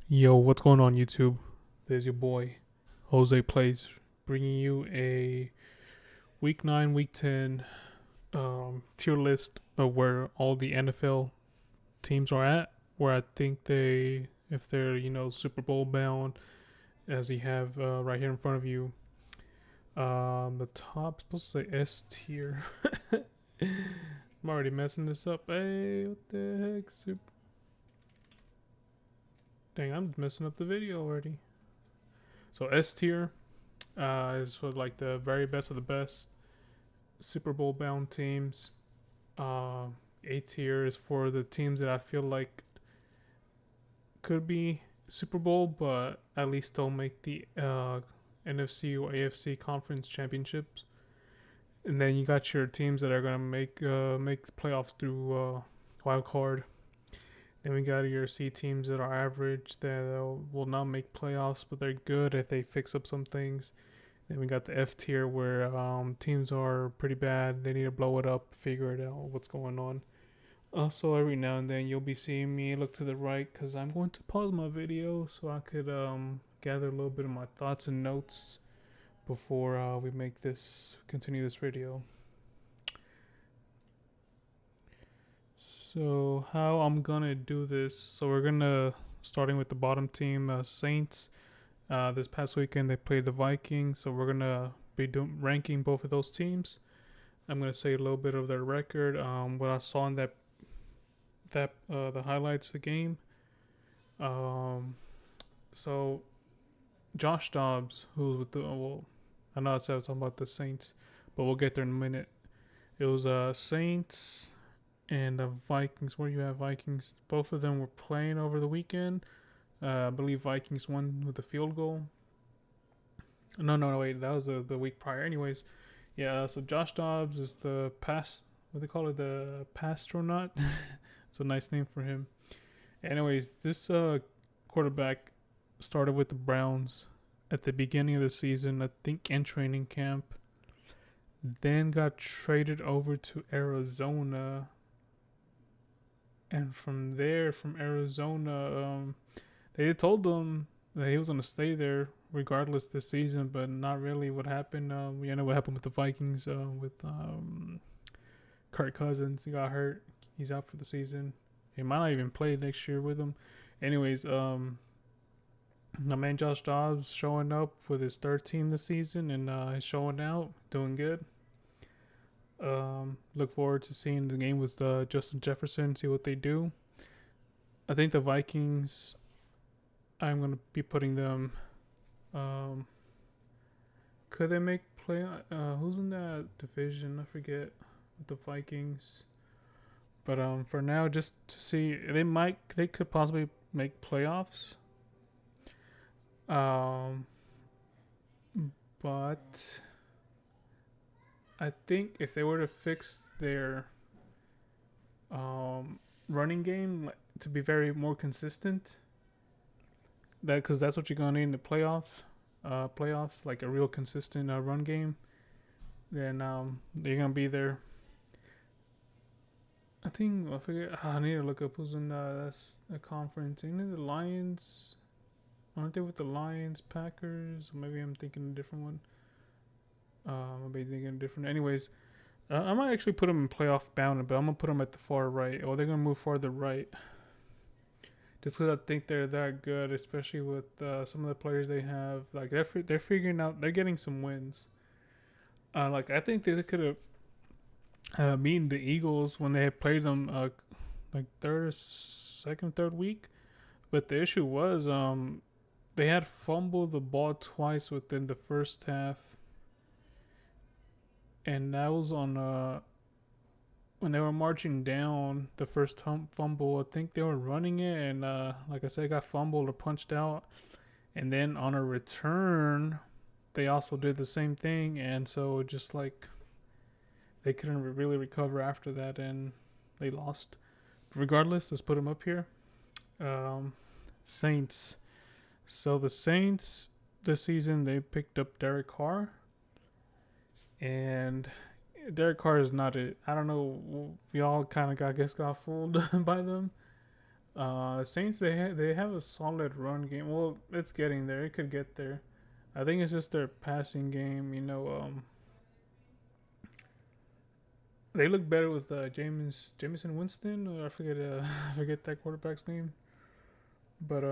Yo, what's going on YouTube? There's your boy, Jose Plays, bringing you a Week 9, Week 10 tier list of where all the NFL teams are at, where I think if they're, Super Bowl bound, as you have right here in front of you. The top, supposed to say S tier. I'm already messing this up. Hey, what the heck? Dang, I'm messing up the video already. So S tier is for like the very best of the best Super Bowl bound teams. Uh, A tier is for the teams that I feel like could be Super Bowl, but at least don't make the NFC or AFC conference championships. And then you got your teams that are gonna make the playoffs through wild card. Then we got your C teams that are average that will not make playoffs, but they're good if they fix up some things. Then we got the F tier where teams are pretty bad. They need to blow it up, figure it out, what's going on. Also, every now and then you'll be seeing me look to the right because I'm going to pause my video so I could gather a little bit of my thoughts and notes before we continue this video. So how I'm gonna do this? So we're gonna starting with the bottom team, Saints. This past weekend they played the Vikings, so we're gonna be ranking both of those teams. I'm gonna say a little bit of their record, what I saw in the highlights of the game. So Josh Dobbs, who's with I know I said I was talking about the Saints, but we'll get there in a minute. It was Saints and the Vikings. Where you have Vikings, both of them were playing over the weekend. I believe Vikings won with a field goal. No, wait, that was the week prior. Anyways, yeah. So Josh Dobbs is the what they call it, the pastronaut. It's a nice name for him. Anyways, this quarterback started with the Browns at the beginning of the season, I think in training camp. Then got traded over to Arizona, and from Arizona, they told him that he was gonna stay there regardless this season, but not really what happened. We know what happened with the Vikings with Kirk Cousins. He got hurt. He's out for the season. He might not even play next year with them. Anyways, my man Josh Dobbs showing up with his third team this season and he's showing out, doing good. Look forward to seeing the game with Justin Jefferson, see what they do. I think the Vikings, I'm going to be putting them. Could they make play? Who's in that division? I forget. With the Vikings. But for now, just to see, they could possibly make playoffs. But I think if they were to fix their running game to be very more consistent, because that's what you're gonna need in the playoffs, like a real consistent run game, then they're gonna be there. I think I forget. I need to look up who's in that's a conference. Isn't it the Lions? Aren't they with the Lions, Packers? Or maybe I'm thinking a different one. Maybe thinking different. Anyways, I might actually put them in playoff bound, but I'm gonna put them at the far right. Or they're gonna move farther right, just because I think they're that good, especially with some of the players they have. Like they're figuring out, they're getting some wins. Like I think they could have beaten the Eagles when they had played them like third week. But the issue was they had fumbled the ball twice within the first half, and that was on when they were marching down the first fumble. I think they were running it, and like I said, got fumbled or punched out. And then on a return, they also did the same thing, and so just like they couldn't really recover after that, and they lost. But regardless, let's put them up here. Saints. So the Saints this season, they picked up Derek Carr, and Derek Carr is not it. I don't know. We all kind of got fooled by them. Saints they have a solid run game. Well, it's getting there. It could get there. I think it's just their passing game. They look better with Jameson Winston. Or I forget I forget that quarterback's name. But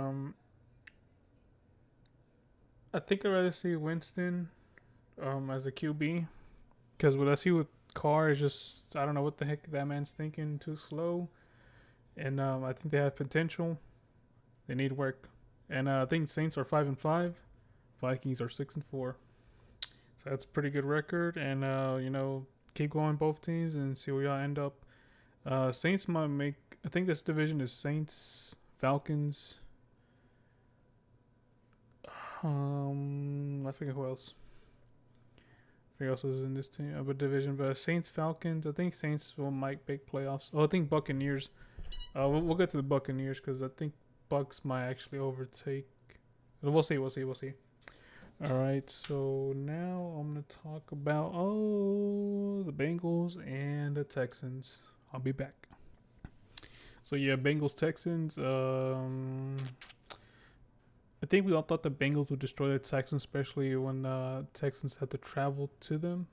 I think I'd rather see Winston as a QB, because what I see with Carr is just, I don't know what the heck that man's thinking. Too slow, and I think they have potential. They need work, and I think Saints are 5-5, Vikings are 6-4. So that's a pretty good record, and keep going both teams and see where y'all end up. Saints might make. I think this division is Saints, Falcons. I forget who else. Who else is in this team? But division, but Saints, Falcons. I think Saints might make playoffs. Oh, I think Buccaneers. We'll get to the Buccaneers because I think Bucks might actually overtake. We'll see. All right, so now I'm gonna talk about the Bengals and the Texans. I'll be back. So yeah, Bengals Texans. I think we all thought the Bengals would destroy the Texans, especially when the Texans had to travel to them.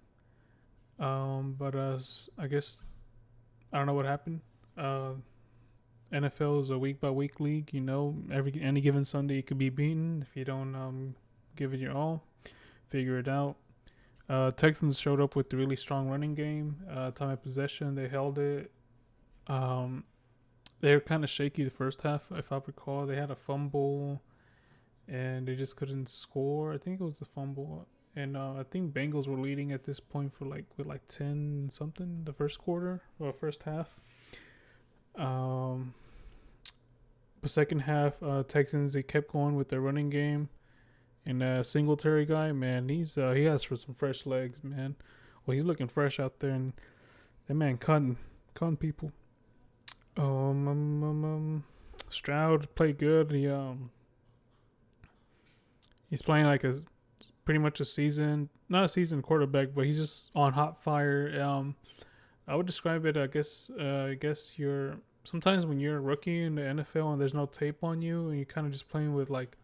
But I guess I don't know what happened. NFL is a week by week league. Any given Sunday you could be beaten if you don't give it your all, figure it out. Texans showed up with a really strong running game. Time of possession, they held it. They were kind of shaky the first half, if I recall. They had a fumble, and they just couldn't score. I think it was the fumble, and I think Bengals were leading at this point with 10 something the first quarter or first half. The second half, Texans, they kept going with their running game. And Singletary guy, man, he has for some fresh legs, man. Well, he's looking fresh out there, and that man cutting people. Stroud played good. He's playing like pretty much not a seasoned quarterback, but he's just on hot fire. I would describe it. I guess you're sometimes when you're a rookie in the NFL and there's no tape on you, and you're kind of just playing with like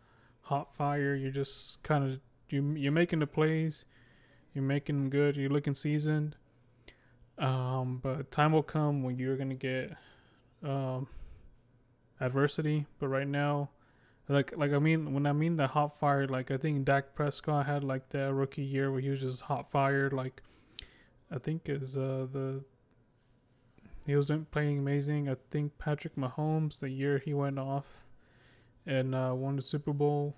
hot fire. You're just kind of you're making the plays, you're making them good, you're looking seasoned. But time will come when you're gonna get adversity. But right now, when I mean the hot fire, like I think Dak Prescott had like that rookie year where he was just hot fire. Like I think he was playing amazing. I think Patrick Mahomes, the year he went off and won the Super Bowl.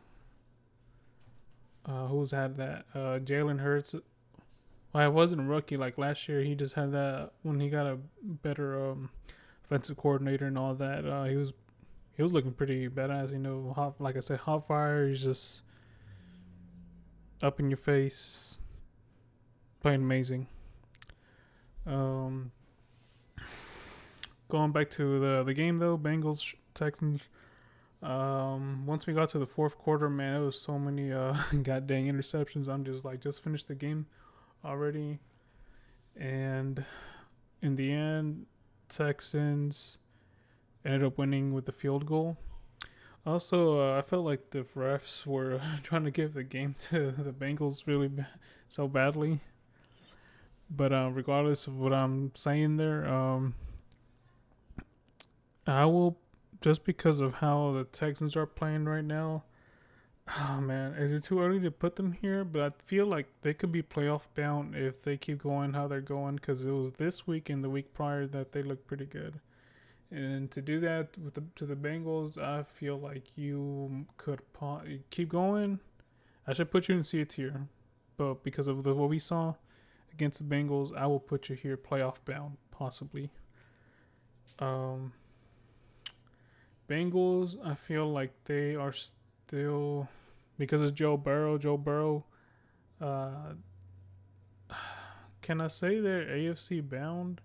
Who's had that? Jalen Hurts. Well, it wasn't a rookie. Like last year, he just had that when he got a better offensive coordinator and all that. He was looking pretty badass. Like I said, hot fire. He's just up in your face, playing amazing. Going back to the game though, Bengals Texans. Once we got to the fourth quarter, man, it was so many god dang interceptions. I'm just like, just finish the game already. And in the end, Texans ended up winning with the field goal. Also, I felt like the refs were trying to give the game to the Bengals so badly. But regardless of what I'm saying there, I will, just because of how the Texans are playing right now. Oh man, is it too early to put them here? But I feel like they could be playoff bound if they keep going how they're going, because it was this week and the week prior that they looked pretty good. And to do that to the Bengals, I feel like you could keep going. I should put you in C tier, but because of what we saw against the Bengals, I will put you here playoff bound, possibly. Bengals, I feel like they are still, because it's Joe Burrow. Can I say they're AFC bound?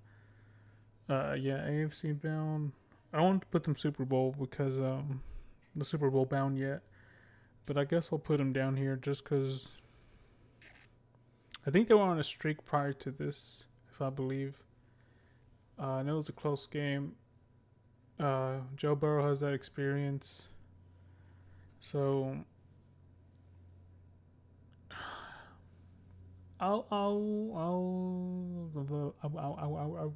Yeah, AFC bound. I don't want to put them Super Bowl because the Super Bowl bound yet, but I guess I'll put them down here just because I think they were on a streak prior to this, if I believe. And it was a close game. Joe Burrow has that experience. So I'll I'll I'll I'll, I'll, I'll, I'll,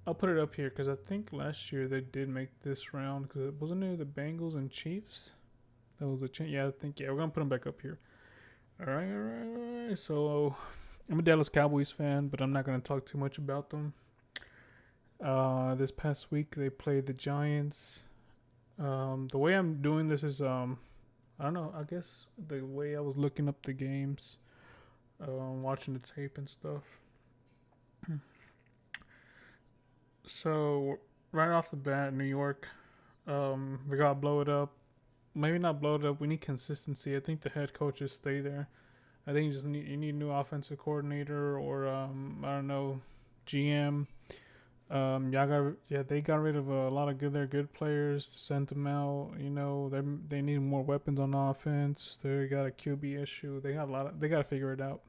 I'll put it up here because I think last year they did make this round because it wasn't it the Bengals and Chiefs. That was a yeah. I think yeah. We're gonna put them back up here. All right, all right, all right. So I'm a Dallas Cowboys fan, but I'm not gonna talk too much about them. This past week they played the Giants. The way I'm doing this is I don't know. I guess the way I was looking up the games, watching the tape and stuff. So right off the bat, New York, we got to blow it up. Maybe not blow it up. We need consistency. I think the head coaches stay there. I think you need a new offensive coordinator or I don't know, GM. They got rid of a lot of good players, sent them out. You know, they need more weapons on offense. They got a QB issue. They got to figure it out.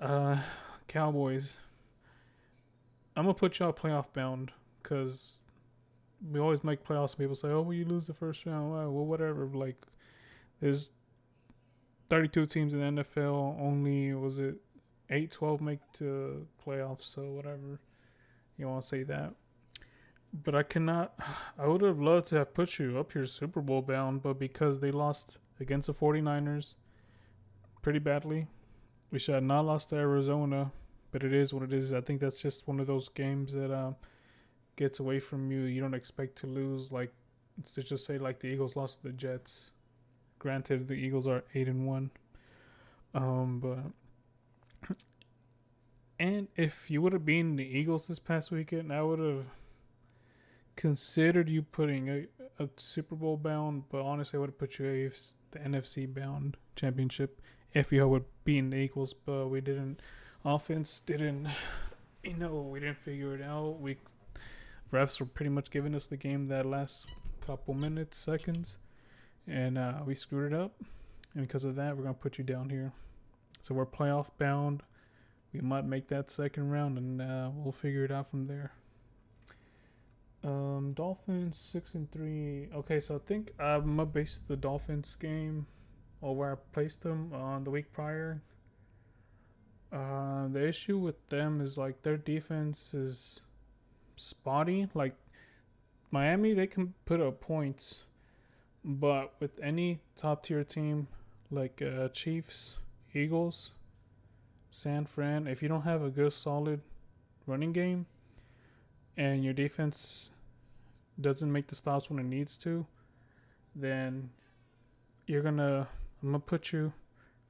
Uh, Cowboys. I'm gonna put y'all playoff bound because we always make playoffs. And people say, "Oh, well, you lose the first round." Well, whatever. Like, there's 32 teams in the NFL. Only was it 8, 12 make to playoffs. So whatever you want to say that. But I cannot. I would have loved to have put you up here Super Bowl bound, but because they lost against the 49ers pretty badly, we should have not lost to Arizona. But it is what it is. I think that's just one of those games that gets away from you. You don't expect to lose. Like, let's just say like the Eagles lost to the Jets. Granted, the Eagles are 8-1. But and if you would have beaten the Eagles this past weekend, I would have considered you putting a Super Bowl bound. But honestly, I would have put you the NFC bound championship if you would beaten the Eagles. But we didn't. Offense didn't. We didn't figure it out. Refs were pretty much giving us the game that last couple minutes, seconds, and we screwed it up. And because of that, we're gonna put you down here. So we're playoff bound. We might make that second round, and we'll figure it out from there. Dolphins 6-3. Okay, so I think I'm gonna base the Dolphins game or where I placed them on the week prior. The issue with them is like their defense is spotty. Like Miami, they can put up points, but with any top tier team like Chiefs, Eagles, San Fran, if you don't have a good solid running game and your defense doesn't make the stops when it needs to, then I'm gonna put you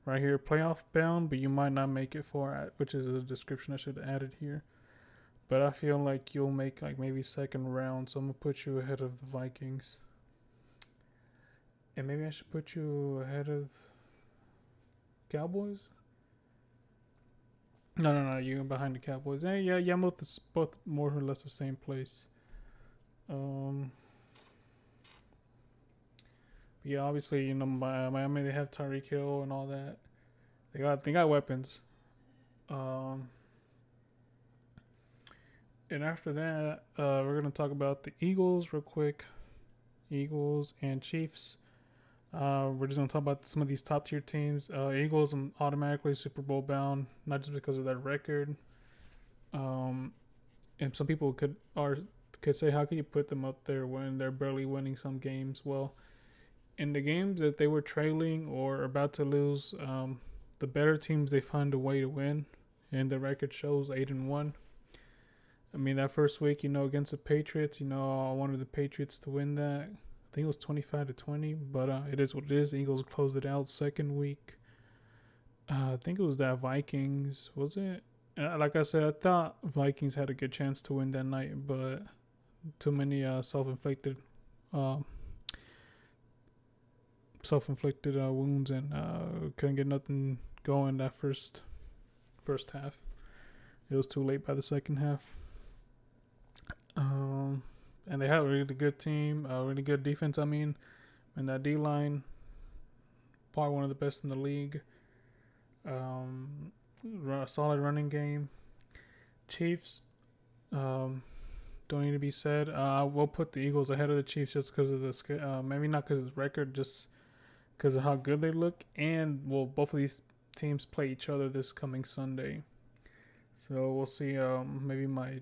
right here, playoff bound, but you might not make it far, which is a description I should have added here. But I feel like you'll make like maybe second round, so I'm gonna put you ahead of the Vikings. And maybe I should put you ahead of Cowboys. No, you're behind the Cowboys. Yeah, I'm both more or less the same place. Yeah, obviously, Miami, they have Tyreek Hill and all that. They got weapons. And after that, we're gonna talk about the Eagles real quick. Eagles and Chiefs. We're just gonna talk about some of these top tier teams. Eagles automatically Super Bowl bound, not just because of their record. And some people could say, how could you put them up there when they're barely winning some games? Well, in the games that they were trailing or about to lose, the better teams, they find a way to win, and the record shows 8-1. I mean, that first week, against the Patriots, I wanted the Patriots to win that. I think it was 25-20, but it is what it is. Eagles closed it out. Second week, I think it was that Vikings, was it? Like I said, I thought Vikings had a good chance to win that night, but too many self-inflicted wounds, and couldn't get nothing going that first half. It was too late by the second half. And they have a really good team, a really good defense. I mean, and that D line, probably one of the best in the league. A solid running game. Chiefs, don't need to be said. We'll put the Eagles ahead of the Chiefs just because of the maybe not because of the record, just because of how good they look, and well, both of these teams play each other this coming Sunday. So we'll see. Maybe my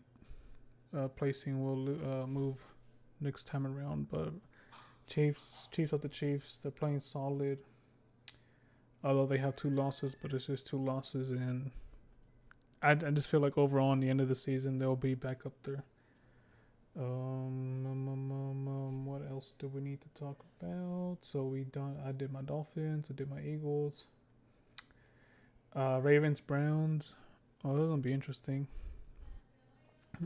placing will move next time around, but Chiefs are the Chiefs. They're playing solid. Although they have 2 losses, but it's just 2 losses, and I just feel like overall, in the end of the season, they'll be back up there. What else do we need to talk about? So I did my Dolphins. I did my Eagles. Ravens, Browns. Oh, that's gonna be interesting.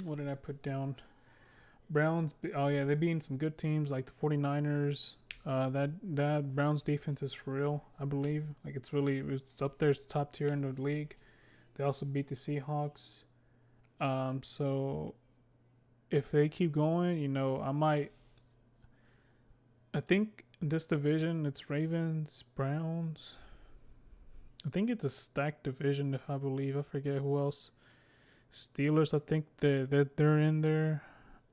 What did I put down? Browns. Oh yeah, they're beating some good teams like the 49ers. That Browns defense is for real, I believe. Like it's up there, it's top tier in the league. They also beat the Seahawks. So if they keep going, I think in this division it's Ravens, Browns. I think it's a stacked division, if I believe. I forget who else. Steelers, I think they're in there.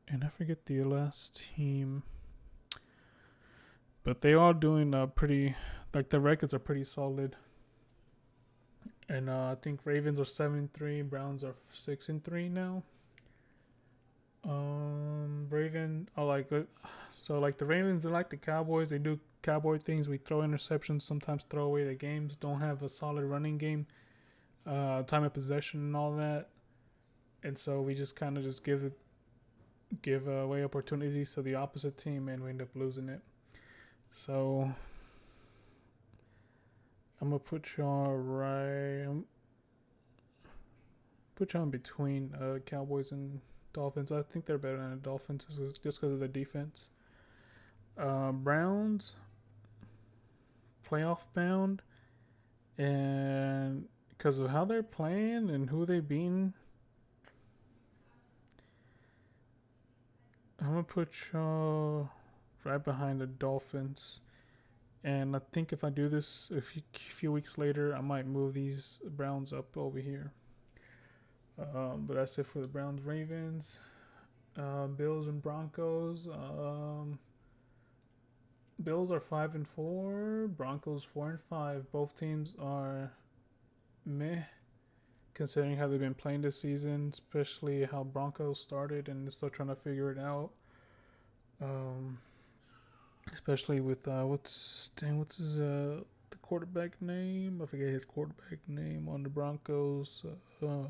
And I forget the last team. But they are doing pretty, like the records are pretty solid. And I think Ravens are 7-3, Browns are 6-3 now. Like the Ravens, they're like the Cowboys. They do Cowboy things. We throw interceptions, sometimes throw away the games. Don't have a solid running game, time of possession, and all that. And so we just kind of just give away opportunities to the opposite team, and we end up losing it. So I'm gonna put y'all in between Cowboys and Dolphins. I think they're better than the Dolphins just because of the defense. Browns, playoff bound, and because of how they're playing and who they've beaten, I'm gonna put y'all right behind the Dolphins. And I think if I do this a few weeks later, I might move these Browns up over here. But that's it for the Browns, Ravens, Bills and Broncos. Bills are 5-4, Broncos 4-5. Both teams are meh, considering how they've been playing this season, especially how Broncos started and they're still trying to figure it out. Especially with what's his the quarterback name? I forget his quarterback name on the Broncos. The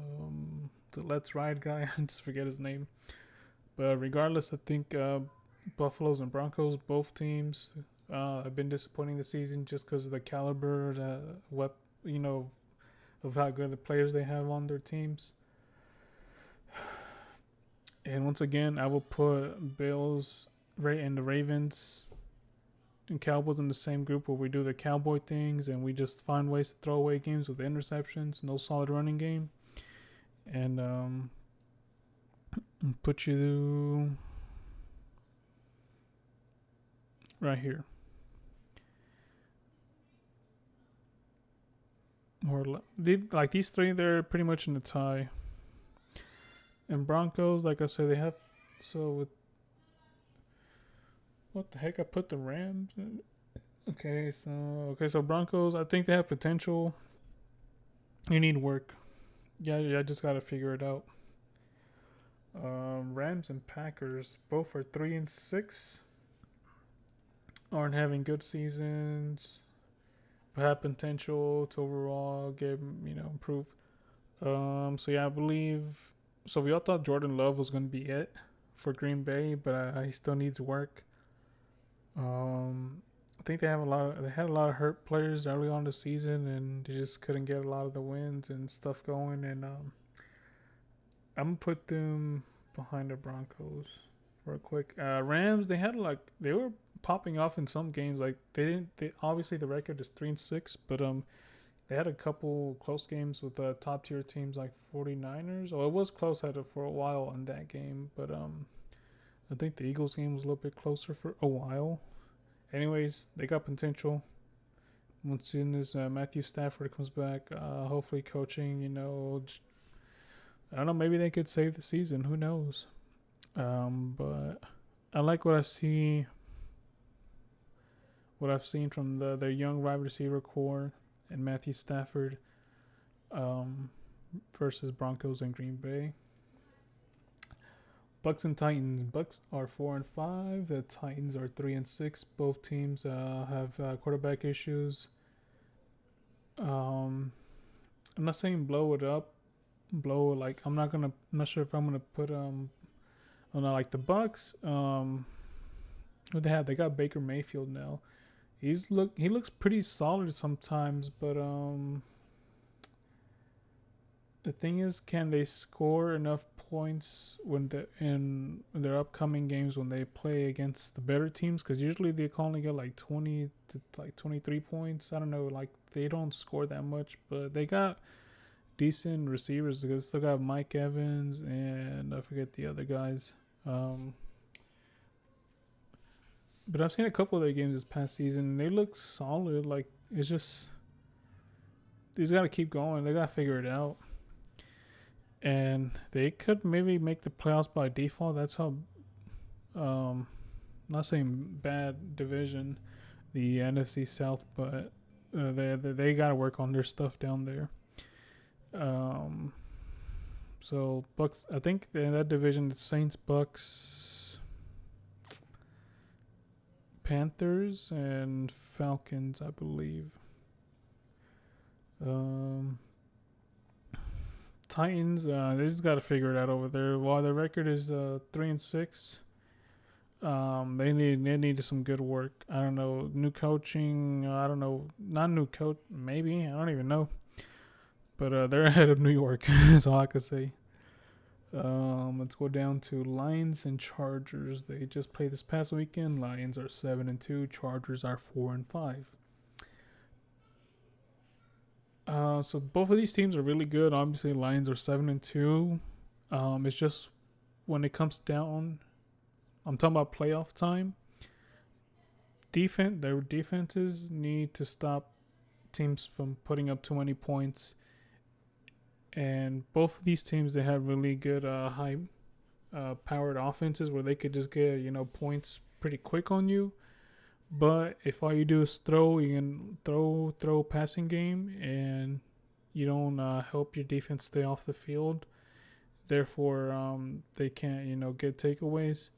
Let's Ride guy. I just forget his name. But regardless, I think Buffaloes and Broncos, both teams, have been disappointing this season just because of the caliber, of how good the players they have on their teams. And once again, I will put Bills and the Ravens and Cowboys in the same group where we do the Cowboy things and we just find ways to throw away games with interceptions, no solid running game. And put you right here. Like these three, they're pretty much in the tie. And Broncos, like I said, they have. So with what the heck? I put the Rams in. Okay, so Broncos, I think they have potential. You need work. Yeah, I just gotta figure it out. Rams and Packers, both are 3-6. Aren't having good seasons, but have potential to overall improve. So yeah, I believe. So we all thought Jordan Love was gonna be it for Green Bay, but he still needs work. I think they had a lot of hurt players early on in the season, and they just couldn't get a lot of the wins and stuff going. And I'm gonna put them behind the Broncos real quick. Rams, they were popping off in some games. Like obviously the record is 3-6, but they had a couple close games with top tier teams like 49ers. Oh, it was close for a while in that game, but I think the Eagles game was a little bit closer for a while. Anyways, they got potential. Once soon as Matthew Stafford comes back, hopefully coaching, I don't know, maybe they could save the season. Who knows? But I like what I see, what I've seen from their young wide receiver core and Matthew Stafford versus Broncos and Green Bay. Bucks and Titans. Bucks are 4-5. The Titans are 3-6. Both teams have quarterback issues. I'm not saying blow it up. I'm not sure if I'm gonna put like the Bucks. What they have? They got Baker Mayfield now. He looks pretty solid sometimes, but the thing is, can they score enough points in their upcoming games when they play against the better teams? Because usually they can only get like 20 to like 23 points. I don't know, like they don't score that much, but they got decent receivers. They still got Mike Evans and I forget the other guys. But I've seen a couple of their games this past season, and they look solid. Like it's just these got to keep going. They got to figure it out. And they could maybe make the playoffs by default. That's how, I'm not saying bad division, the NFC South, but they got to work on their stuff down there. So Bucks, I think in that division, it's Saints, Bucks, Panthers, and Falcons, I believe. Titans, they just got to figure it out over there. While their record is 3-6, they needed some good work. I don't know, new coaching. I don't know, not new coach. Maybe I don't even know. But they're ahead of New York. That's all I could say. Let's go down to Lions and Chargers. They just played this past weekend. Lions are 7-2. Chargers are 4-5. So both of these teams are really good. Obviously, Lions are 7-2. It's just when it comes down, I'm talking about playoff time. Their defenses need to stop teams from putting up too many points. And both of these teams, they have really good high powered offenses where they could just get points pretty quick on you. But if all you do is throw, you can throw passing game, and you don't help your defense stay off the field. Therefore, they can't get takeaways.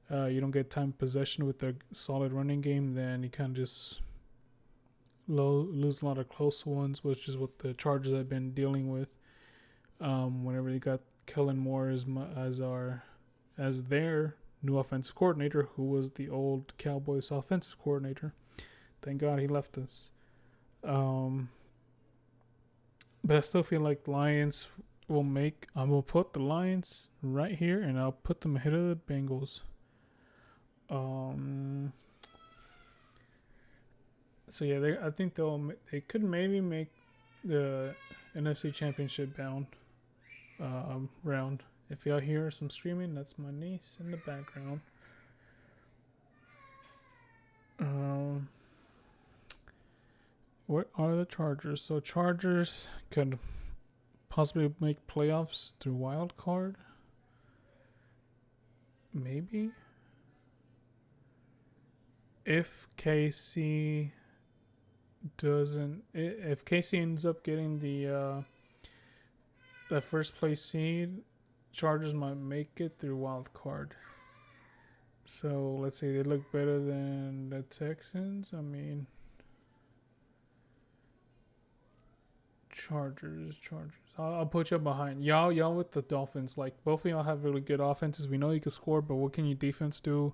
You don't get time possession with a solid running game. Then you kind of just lose a lot of close ones, which is what the Chargers have been dealing with. Whenever they got Kellen Moore as their new offensive coordinator, who was the old Cowboys offensive coordinator. Thank God he left us. But I still feel like the Lions will I'm going to put the Lions right here, and I'll put them ahead of the Bengals. So yeah, I think they could maybe make the NFC Championship bound round. If y'all hear some screaming, that's my niece in the background. What are the Chargers? So Chargers could possibly make playoffs through wild card. Maybe. If KC ends up getting the first place seed, Chargers might make it through wild card. So let's say they look better than the Texans. I mean, Chargers. I'll put you behind y'all with the Dolphins. Like both of y'all have really good offenses. We know you can score, but what can your defense do?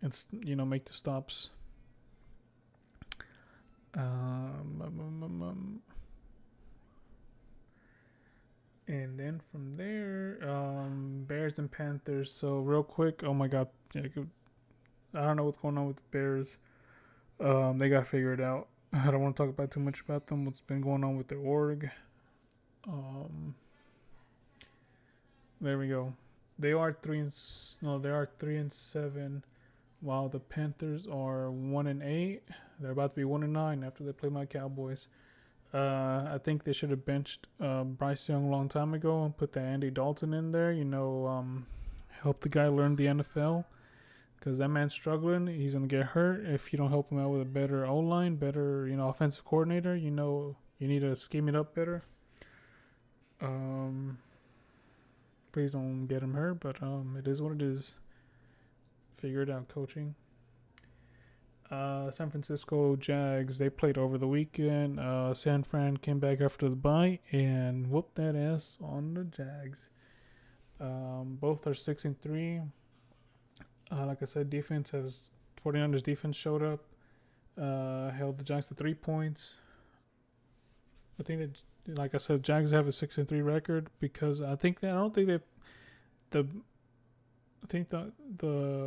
It's make the stops. And then from there, Bears and Panthers. So real quick, oh my God, I don't know what's going on with the Bears. They got to figure it out. I don't want to talk about too much about them. What's been going on with their org? There we go. They are 3-7, while the Panthers are 1-8. They're about to be 1-9 after they play my Cowboys. I think they should have benched Bryce Young a long time ago and put the Andy Dalton in there. Help the guy learn the NFL because that man's struggling. He's gonna get hurt if you don't help him out with a better O line, better offensive coordinator. You need to scheme it up better. Please don't get him hurt, but it is what it is. Figure it out, coaching. San Francisco Jags, they played over the weekend. San Fran came back after the bye and whooped that ass on the Jags. Both are 6-3. Like I said, 49ers defense showed up, held the Jags to 3 points. I think that, like I said, Jags have a 6-3 record because I think the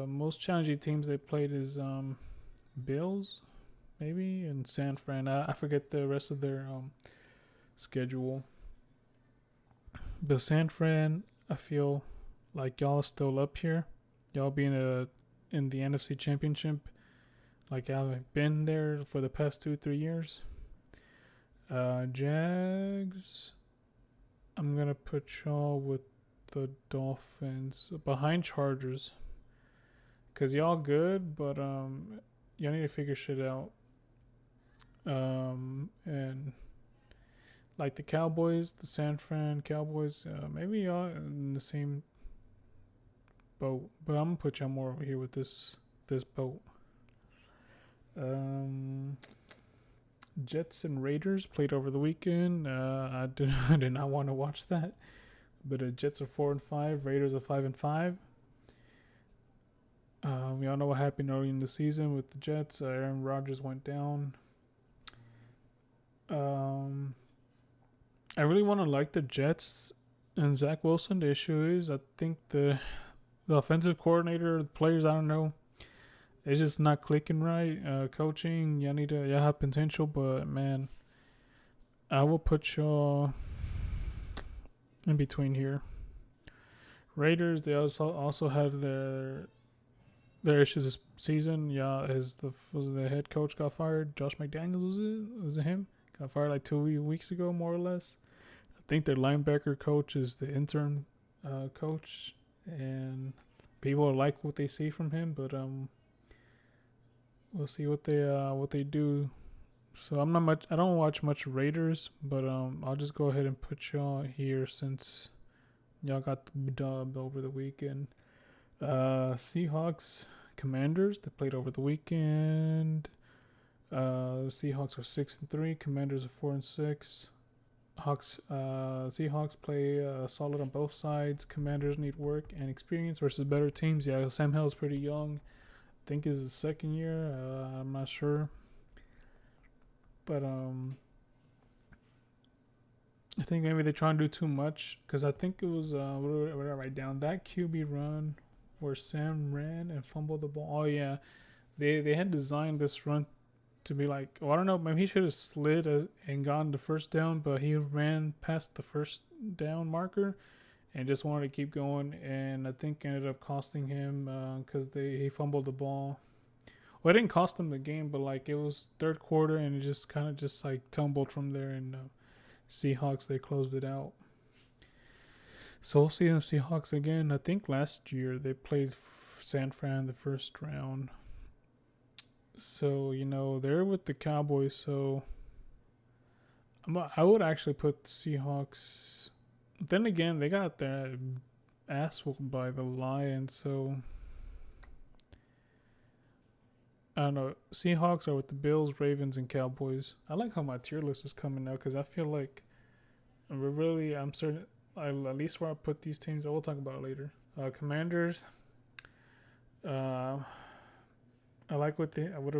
most challenging teams they played is Bills, maybe, and San Fran. I forget the rest of their schedule. But San Fran, I feel like y'all are still up here. Y'all being in the NFC Championship, like I've been there for the past 2-3 years. Jags, I'm gonna put y'all with the Dolphins behind Chargers, cause y'all good, but y'all need to figure shit out. And like the Cowboys, the San Fran Cowboys, maybe y'all in the same boat, but I'm gonna put y'all more over here with this boat. Jets and Raiders played over the weekend. I did not want to watch that, but the Jets are 4-5, Raiders are 5-5. We all know what happened early in the season with the Jets. Aaron Rodgers went down. I really want to like the Jets and Zach Wilson. The issue is, I think the offensive coordinator, the players, I don't know, it's just not clicking right. Coaching, y'all have potential, but man, I will put y'all in between here. Raiders, they also had their issues this season. Yeah, the head coach got fired. Josh McDaniels, was it him? Got fired like 2 weeks ago, more or less. I think their linebacker coach is the interim coach, and people like what they see from him, but we'll see what they do. So I don't watch much Raiders, but I'll just go ahead and put y'all here since y'all got the dub over the weekend. Seahawks, Commanders, they played over the weekend. Seahawks are 6-3, Commanders are 4-6. Seahawks play solid on both sides. Commanders need work and experience versus better teams. Yeah, Sam Hill's pretty young. I think it's his second year. I'm not sure, but I think maybe they try and do too much because I think it was what did I write down? That QB run where Sam ran and fumbled the ball. Oh yeah, they had designed this run to be like, I don't know, maybe he should have slid and gotten the first down, but he ran past the first down marker and just wanted to keep going, and I think ended up costing him because he fumbled the ball. Well, it didn't cost them the game, but like it was third quarter and it just kind of just like tumbled from there, and Seahawks, they closed it out. So we'll see them Seahawks again. I think last year they played San Fran the first round. So, they're with the Cowboys, so I would actually put the Seahawks. Then again, they got their ass whooped by the Lions, so I don't know. Seahawks are with the Bills, Ravens, and Cowboys. I like how my tier list is coming out because I feel like I'm certain, at least where I put these teams, I will talk about it later. Commanders, I like what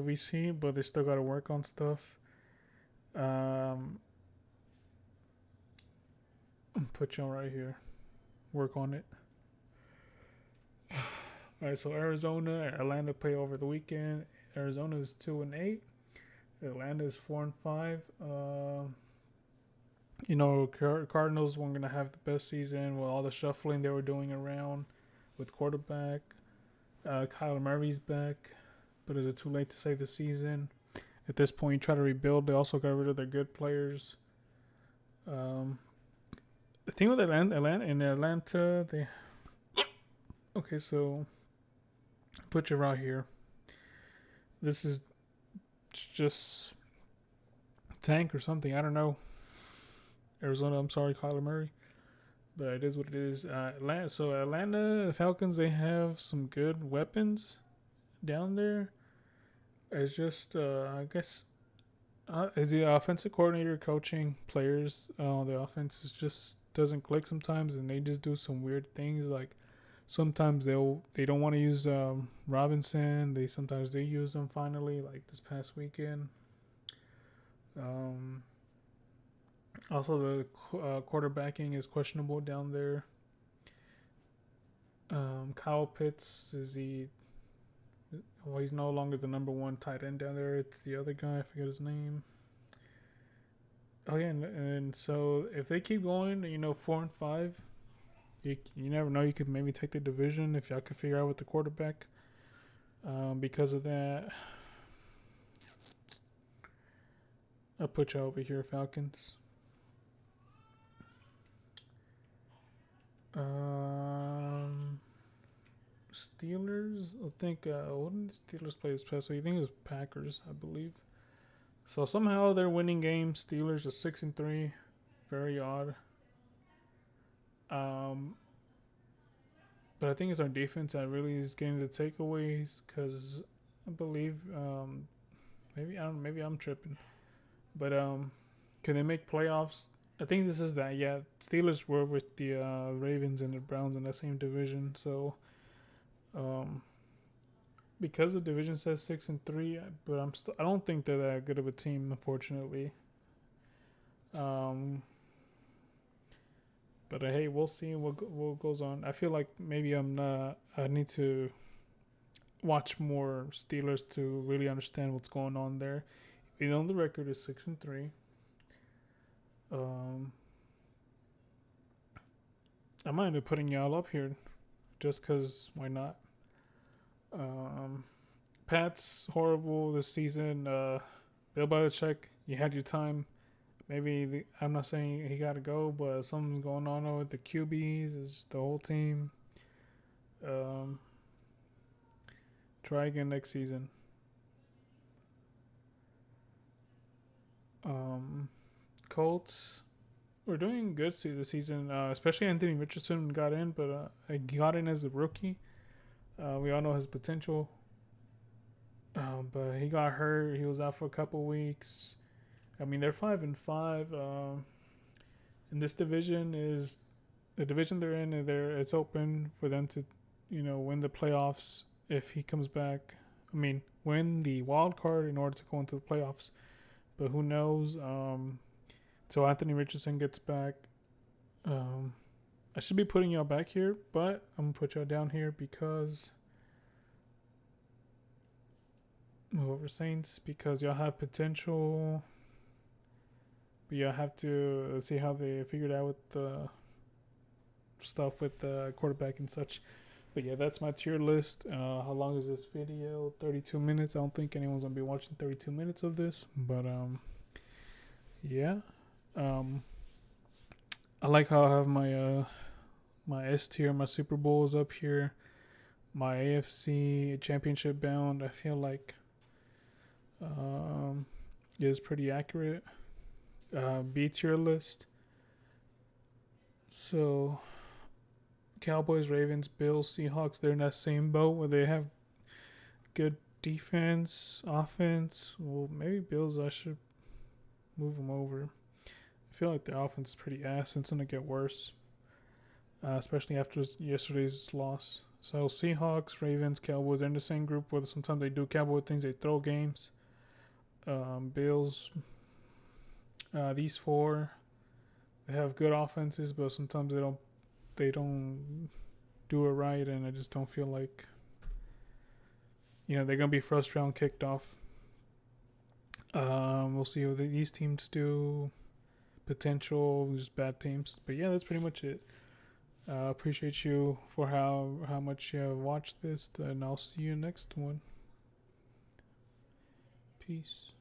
we see, but they still got to work on stuff. Put y'all right here. Work on it. Alright, so Arizona, Atlanta play over the weekend. Arizona is 2-8. Atlanta is 4-5. Cardinals weren't gonna have the best season with all the shuffling they were doing around with quarterback. Kyler Murray's back, but is it too late to save the season? at this point, you try to rebuild. They also got rid of their good players. The thing with Atlanta, they okay. So put your route here. This is just tank or something. I don't know. Arizona, I'm sorry, Kyler Murray, but it is what it is. Atlanta Falcons, they have some good weapons down there. It's just, I guess, is the offensive coordinator coaching players? The offense just doesn't click sometimes, and they just do some weird things. Like sometimes they don't want to use Robinson. Sometimes they use them finally, like this past weekend. Also, the quarterbacking is questionable down there. Kyle Pitts he's no longer the number one tight end down there. It's the other guy. I forget his name. Oh yeah, and so if they keep going, 4-5, you never know. You could maybe take the division if y'all could figure out with the quarterback. Because of that, I'll put you over here, Falcons. Steelers. I think what did the Steelers play this past week? I think it was Packers, I believe. So somehow they're winning games. Steelers are 6-3. Very odd. But I think it's our defense that really is getting the takeaways, because I believe maybe I'm tripping, but can they make playoffs? I think this is that. Yeah, Steelers were with the Ravens and the Browns in that same division. So because the division says 6-3, but I don't think they're that good of a team, unfortunately. But hey, we'll see what goes on. I feel like maybe I need to watch more Steelers to really understand what's going on there. The record is 6-3. I might end up putting y'all up here, just cause why not? Pat's horrible this season. Bill Belichick, you had your time. Maybe I'm not saying he got to go, but something's going on with the QBs. It's just the whole team. Try again next season. Colts, we're doing good this season. Especially Anthony Richardson got in, but he got in as a rookie. We all know his potential. But he got hurt. He was out for a couple weeks. I mean, they're 5-5. And this division is the division they're in. It's open for them to, win the playoffs if he comes back. I mean, win the wild card in order to go into the playoffs. But who knows? So Anthony Richardson gets back. I should be putting y'all back here, but I'm gonna put y'all down here because move over Saints, because y'all have potential. But y'all have to see how they figured out with the stuff with the quarterback and such. But yeah, that's my tier list. How long is this video? 32 minutes. I don't think anyone's gonna be watching 32 minutes of this, but yeah. I like how I have my my S tier, my Super Bowls up here, my AFC championship bound. I feel like is pretty accurate. B tier list. So Cowboys, Ravens, Bills, Seahawks, they're in that same boat where they have good defense, offense. Well, maybe Bills, I should move them over. I feel like their offense is pretty ass, and it's going to get worse, especially after yesterday's loss. So Seahawks, Ravens, Cowboys, they're in the same group where sometimes they do Cowboy things, they throw games. Bills, these four, they have good offenses, but sometimes they don't do it right, and I just don't feel like they're gonna be first round kicked off. We'll see what these teams do. Potential, just bad teams, but yeah, that's pretty much it. Appreciate you for how much you have watched this, and I'll see you next one. Peace.